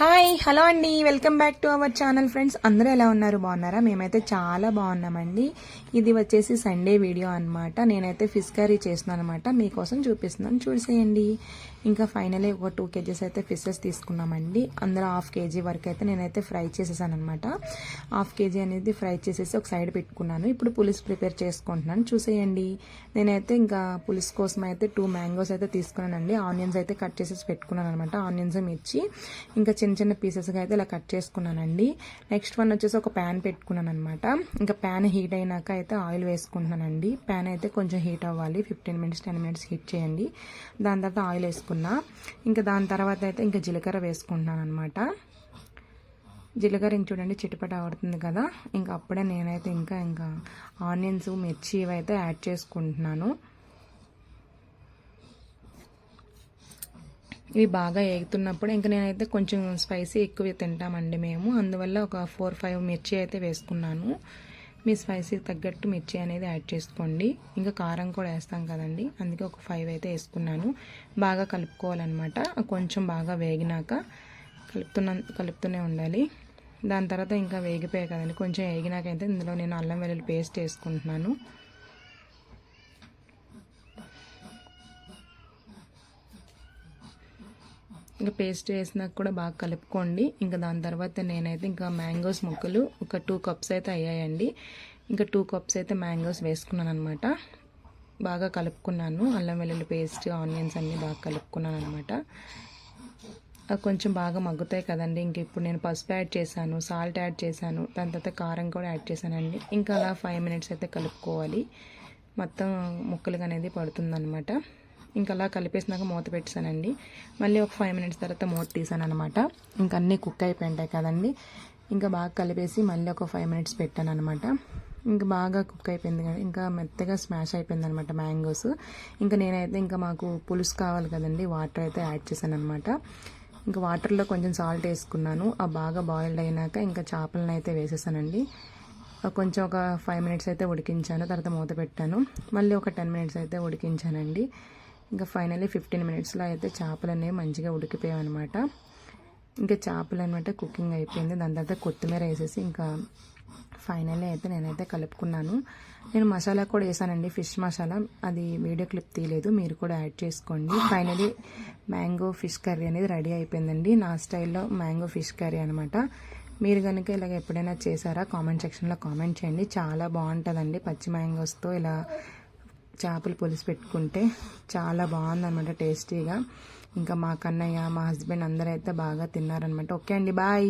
Hi hello అండి, welcome back to our channel friends. అందరూ ఎలా ఉన్నారు? బాగున్నారా? మేమైతే చాలా బాగున్నామండి. ఇది వచ్చేసి సండే వీడియో అనమాట. నేనైతే ఫిష్ కర్రీ చేస్తున్నాను అనమాట, మీకోసం చూపిస్తున్నాను, చూసేయండి. ఇంకా ఫైనలీ ఒక 2 kgs అయితే ఫిషెస్ తీసుకున్నామండి. అందులో 1/2 kg వరకు అయితే నేనైతే ఫ్రై చేసేసాను అనమాట. 1/2 kg అనేది ఫ్రై చేసేసి ఒక సైడ్ పెట్టుకున్నాను. ఇప్పుడు పులుసు ప్రిపేర్ చేసుకుంటున్నాను, చూసేయండి. నేనైతే ఇంకా పులుసు కోసం అయితే 2 మ్యాంగోస్ అయితే తీసుకున్నానండి. ఆనియన్స్ అయితే కట్ చేసేసి పెట్టుకున్నాను అనమాట. ఆనియన్స్ మిర్చి ఇంకా చిన్న చిన్న పీసెస్గా అయితే ఇలా కట్ చేసుకున్నానండి. నెక్స్ట్ వన్ వచ్చేసి ఒక ప్యాన్ పెట్టుకున్నాను అనమాట. ఇంకా ప్యాన్ హీట్ అయినాక అయితే ఆయిల్ వేసుకుంటున్నానండి. ప్యాన్ అయితే కొంచెం హీట్ అవ్వాలి, 15 minutes 10 minutes హీట్ చేయండి. దాని తర్వాత ఆయిల్ వేసుకున్నా. ఇంకా దాని తర్వాత అయితే ఇంకా జీలకర్ర వేసుకుంటున్నాను అనమాట. జీలకర్ర ఇంక చూడండి చిటపట ఆడుతుంది కదా. ఇంకా అప్పుడే నేనైతే ఇంకా ఆనియన్స్ మిర్చి ఇవైతే యాడ్ చేసుకుంటున్నాను. ఇవి బాగా ఏగుతున్నప్పుడు ఇంకా నేనైతే కొంచెం స్పైసీ ఎక్కువ తింటామండి మేము, అందువల్ల ఒక 4-5 మిర్చి అయితే వేసుకున్నాను. మీ స్పైసీకి తగ్గట్టు మిర్చి అనేది యాడ్ చేసుకోండి. ఇంకా కారం కూడా వేస్తాం కదండి, అందుకే ఒక 5 అయితే వేసుకున్నాను. బాగా కలుపుకోవాలన్నమాట. కొంచెం బాగా వేగినాక కలుపుతూనే ఉండాలి. దాని తర్వాత ఇంకా వేగిపోయాయి కదండి, కొంచెం వేగినాకైతే ఇందులో నేను అల్లం వెల్లుల్లి పేస్ట్ వేసుకుంటున్నాను. ఇంకా పేస్ట్ వేసినాక కూడా బాగా కలుపుకోండి. ఇంకా దాని తర్వాత నేనైతే ఇంకా మ్యాంగోస్ ముక్కలు ఒక 2 cups అయితే అయ్యాయండి. ఇంకా 2 cups అయితే మ్యాంగోస్ వేసుకున్నాను అనమాట. బాగా కలుపుకున్నాను. అల్లం వెల్లుల్లి పేస్ట్ ఆనియన్స్ అన్నీ బాగా కలుపుకున్నాను అనమాట. అవి కొంచెం బాగా మగ్గుతాయి కదండి. ఇంక ఇప్పుడు నేను పసుపు యాడ్ చేశాను, సాల్ట్ యాడ్ చేశాను, దాని తర్వాత కారం కూడా యాడ్ చేశానండి. ఇంకా అలా 5 minutes అయితే కలుపుకోవాలి. మొత్తం ముక్కలుగా అనేది పడుతుందన్నమాట. ఇంకా అలా కలిపేసినాక మూత పెట్టేశానండి. మళ్ళీ ఒక 5 minutes తర్వాత మూత తీసాను అనమాట. ఇంకా అన్నీ కుక్ అయిపోయింటాయి కదండి. ఇంకా బాగా కలిపేసి మళ్ళీ ఒక 5 minutes పెట్టాను అనమాట. ఇంకా బాగా కుక్ అయిపోయింది కదా, ఇంకా మెత్తగా స్మాష్ అయిపోయింది అనమాట మ్యాంగోస్. ఇంకా నేనైతే ఇంకా మాకు పులుసు కావాలి కదండి, వాటర్ అయితే యాడ్ చేశాను అనమాట. ఇంకా వాటర్లో కొంచెం సాల్ట్ వేసుకున్నాను. ఆ బాగా బాయిల్డ్ అయినాక ఇంకా చేపలను అయితే వేసేసానండి. కొంచెం ఒక 5 minutes అయితే ఉడికించాను, తర్వాత మూత పెట్టాను. మళ్ళీ ఒక 10 minutes అయితే ఉడికించానండి. ఇంకా ఫైనల్లీ 15 minutesలో అయితే చేపలు అనేవి మంచిగా ఉడికిపోయాయి అనమాట. ఇంకా చేపలు అనమాట కుకింగ్ అయిపోయింది. దాని తర్వాత కొత్తిమీర వేసేసి ఇంకా ఫైనల్లీ అయితే నేనైతే కలుపుకున్నాను. నేను మసాలా కూడా వేసానండి, ఫిష్ మసాలా. అది వీడియో క్లిప్ తీయలేదు, మీరు కూడా యాడ్ చేసుకోండి. ఫైనల్లీ మ్యాంగో ఫిష్ కర్రీ అనేది రెడీ అయిపోయిందండి. నా స్టైల్లో మ్యాంగో ఫిష్ కర్రీ అనమాట. మీరు కనుక ఇలాగ ఎప్పుడైనా చేశారా కామెంట్ సెక్షన్లో కామెంట్ చేయండి. చాలా బాగుంటుందండి. పచ్చి మ్యాంగోస్తో ఇలా చేపలు పులుసు పెట్టుకుంటే చాలా బాగుందన్నమాట, టేస్టీగా. ఇంకా మా కన్నయ్య మా హస్బెండ్ అందరూ అయితే బాగా తిన్నారనమాట. ఓకే అండి, బాయ్.